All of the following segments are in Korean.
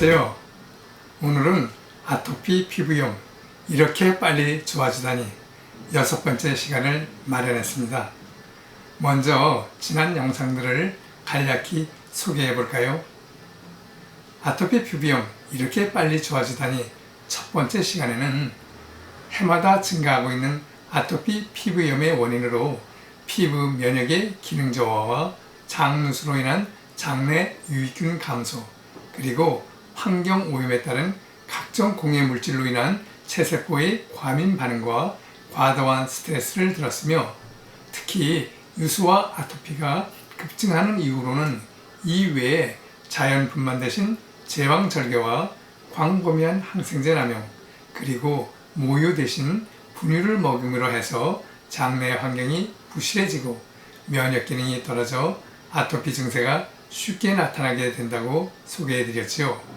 안녕하세요. 오늘은 아토피 피부염 이렇게 빨리 좋아지다니 6번째 시간을 마련했습니다. 먼저 지난 영상들을 간략히 소개해 볼까요? 아토피 피부염 이렇게 빨리 좋아지다니 첫 번째 시간에는 해마다 증가하고 있는 아토피 피부염의 원인으로 피부 면역의 기능 저하와 장누수로 인한 장내 유익균 감소, 그리고 환경 오염에 따른 각종 공해 물질로 인한 체세포의 과민 반응과 과도한 스트레스를 들었으며, 특히 유수와 아토피가 급증하는 이후로는 이외에 자연 분만 대신 제왕절개와 광범위한 항생제 남용, 그리고 모유 대신 분유를 먹음으로 해서 장내 환경이 부실해지고 면역 기능이 떨어져 아토피 증세가 쉽게 나타나게 된다고 소개해드렸지요.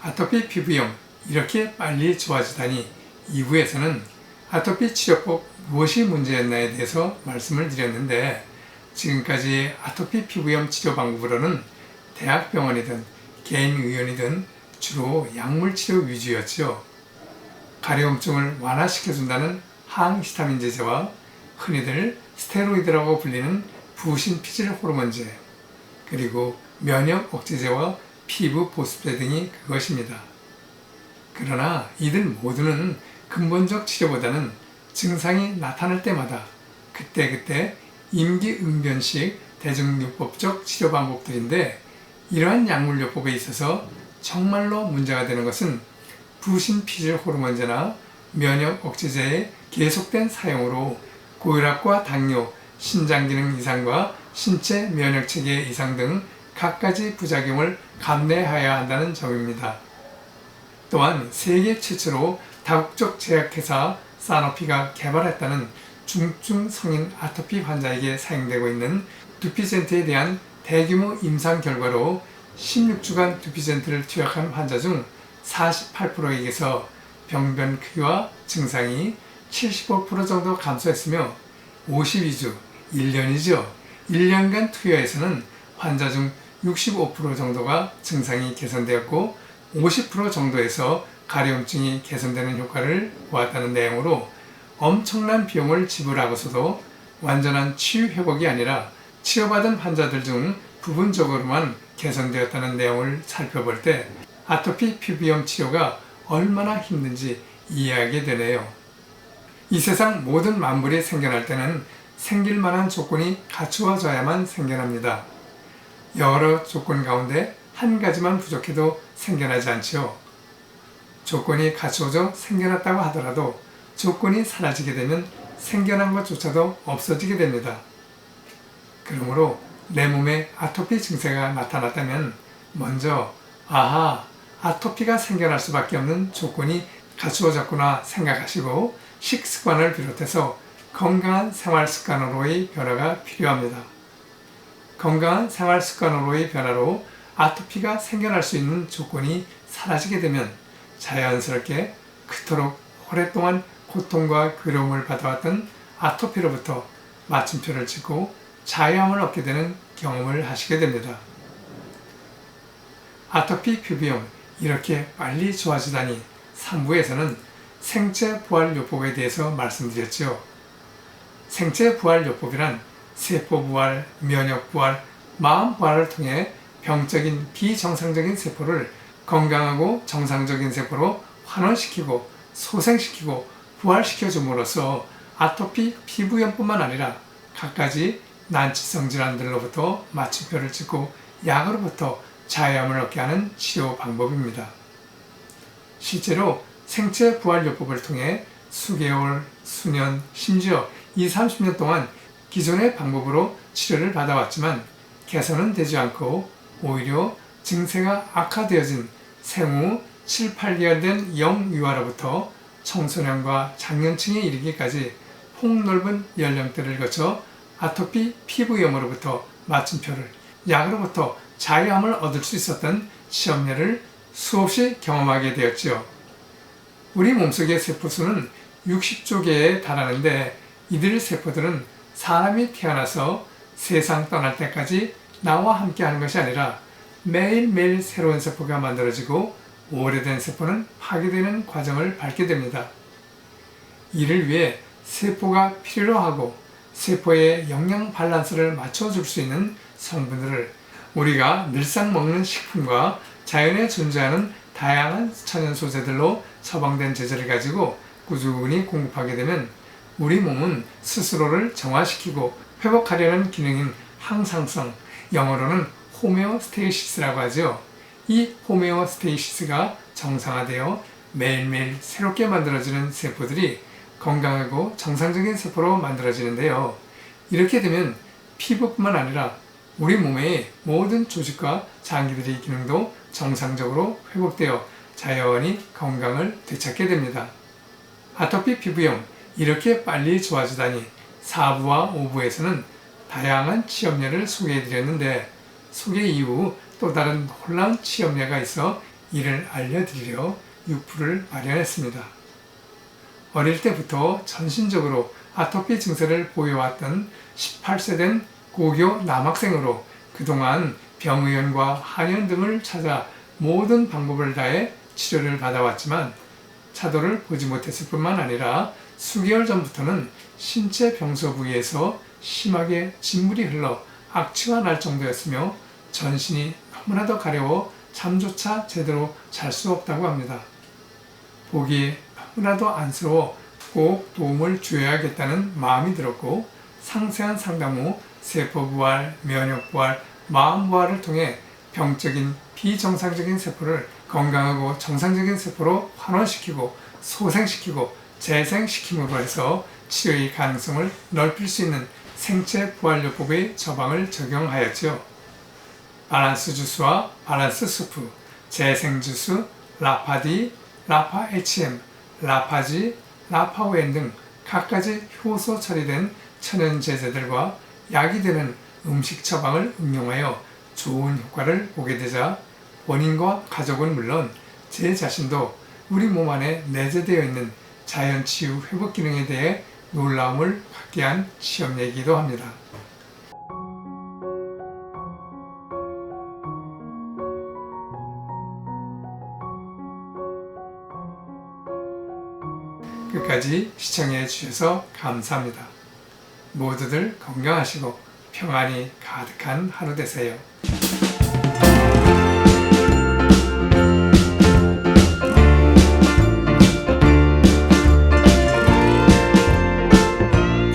아토피 피부염 이렇게 빨리 좋아지다니 2부에서는 아토피 치료법 무엇이 문제였나에 대해서 말씀을 드렸는데, 지금까지 아토피 피부염 치료 방법으로는 대학병원이든 개인의원이든 주로 약물 치료 위주였지요. 가려움증을 완화시켜준다는 항히스타민 제제와 흔히들 스테로이드라고 불리는 부신 피질 호르몬제, 그리고 면역 억제제와 피부 보습제 등이 그것입니다. 그러나 이들 모두는 근본적 치료보다는 증상이 나타날 때마다 그때그때 임기응변식 대증요법적 치료 방법들인데, 이러한 약물요법에 있어서 정말로 문제가 되는 것은 부신 피질 호르몬제나 면역 억제제의 계속된 사용으로 고혈압과 당뇨, 신장기능 이상과 신체 면역체계 이상 등 갖가지 부작용을 감내해야 한다는 점입니다. 또한 세계 최초로 다국적 제약회사 사노피가 개발했다는 중증 성인 아토피 환자에게 사용되고 있는 두피젠트에 대한 대규모 임상 결과로 16주간 두피젠트를 투약한 환자 중 48%에게서 병변 크기와 증상이 75% 정도 감소했으며, 52주, 1년이죠. 1년간 투여에서는 환자 중 65% 정도가 증상이 개선되었고 50% 정도에서 가려움증이 개선되는 효과를 보았다는 내용으로, 엄청난 비용을 지불하고서도 완전한 치유 회복이 아니라 치료받은 환자들 중 부분적으로만 개선되었다는 내용을 살펴볼 때 아토피 피부염 치료가 얼마나 힘든지 이해하게 되네요. 이 세상 모든 만물이 생겨날 때는 생길 만한 조건이 갖추어져야만 생겨납니다. 여러 조건 가운데 한 가지만 부족해도 생겨나지 않지요. 조건이 갖추어져 생겨났다고 하더라도 조건이 사라지게 되면 생겨난 것조차도 없어지게 됩니다. 그러므로 내 몸에 아토피 증세가 나타났다면 먼저 아토피가 생겨날 수밖에 없는 조건이 갖추어졌구나 생각하시고 식습관을 비롯해서 건강한 생활습관으로의 변화가 필요합니다. 건강한 생활습관으로의 변화로 아토피가 생겨날 수 있는 조건이 사라지게 되면 자연스럽게 그토록 오랫동안 고통과 괴로움을 받아왔던 아토피로부터 마침표를 찍고 자유함을 얻게 되는 경험을 하시게 됩니다. 아토피 피부염 이렇게 빨리 좋아지다니 3부에서는 생체부활요법에 대해서 말씀드렸죠. 생체부활요법이란 세포부활, 면역부활, 마음부활을 통해 병적인 비정상적인 세포를 건강하고 정상적인 세포로 환원시키고 소생시키고 부활시켜 줌으로써 아토피 피부염뿐만 아니라 갖가지 난치성 질환들로부터 마침표를 찍고 약으로부터 자유함을 얻게 하는 치료 방법입니다. 실제로 생체부활요법을 통해 수개월, 수년, 심지어 20-30년 동안 기존의 방법으로 치료를 받아왔지만 개선은 되지 않고 오히려 증세가 악화되어진 생후 7-8개월 된 영유아로부터 청소년과 장년층에 이르기까지 폭넓은 연령대를 거쳐 아토피 피부염으로부터 마침표를, 약으로부터 자유함을 얻을 수 있었던 시험례를 수없이 경험하게 되었지요. 우리 몸속의 세포수는 60조 개에 달하는데, 이들 세포들은 사람이 태어나서 세상 떠날 때까지 나와 함께 하는 것이 아니라 매일매일 새로운 세포가 만들어지고 오래된 세포는 파괴되는 과정을 밟게 됩니다. 이를 위해 세포가 필요로 하고 세포의 영양 밸런스를 맞춰줄 수 있는 성분들을 우리가 늘상 먹는 식품과 자연에 존재하는 다양한 천연 소재들로 처방된 제재를 가지고 꾸준히 공급하게 되면 우리 몸은 스스로를 정화시키고 회복하려는 기능인 항상성, 영어로는 호메오스테이시스라고 하죠. 이 호메오스테이시스가 정상화되어 매일매일 새롭게 만들어지는 세포들이 건강하고 정상적인 세포로 만들어지는데요. 이렇게 되면 피부뿐만 아니라 우리 몸의 모든 조직과 장기들의 기능도 정상적으로 회복되어 자연히 건강을 되찾게 됩니다. 아토피 피부염 이렇게 빨리 좋아지다니 4부와 5부에서는 다양한 치염례를 소개해드렸는데 소개 이후 또 다른 놀라운 치염례가 있어 이를 알려드리려 6부를 마련했습니다. 어릴 때부터 전신적으로 아토피 증세를 보여왔던 18세 된 고교 남학생으로 그동안 병의원과 한의원 등을 찾아 모든 방법을 다해 치료를 받아왔지만 차도를 보지 못했을 뿐만 아니라 수개월 전부터는 신체 병소 부위에서 심하게 진물이 흘러 악취가 날 정도였으며 전신이 너무나도 가려워 잠조차 제대로 잘 수 없다고 합니다. 보기에 너무나도 안쓰러워 꼭 도움을 주어야겠다는 마음이 들었고 상세한 상담 후 세포 부활, 면역 부활, 마음 부활을 통해 병적인 비정상적인 세포를 건강하고 정상적인 세포로 환원시키고 소생시키고 재생시킴으로 해서 치료의 가능성을 넓힐 수 있는 생체 부활요법의 처방을 적용하였죠. 바란스 주스와 바란스 수프, 재생 주스, 라파디, 라파 HM, 라파지, 라파오엔 등 각가지 효소 처리된 천연 제제들과 약이 되는 음식 처방을 응용하여 좋은 효과를 보게 되자 본인과 가족은 물론 제 자신도 우리 몸 안에 내재되어 있는 자연 치유 회복 기능에 대해 놀라움을 갖게 한 시험례이기도 합니다. 끝까지 시청해 주셔서 감사합니다. 모두들 건강하시고 평안이 가득한 하루 되세요.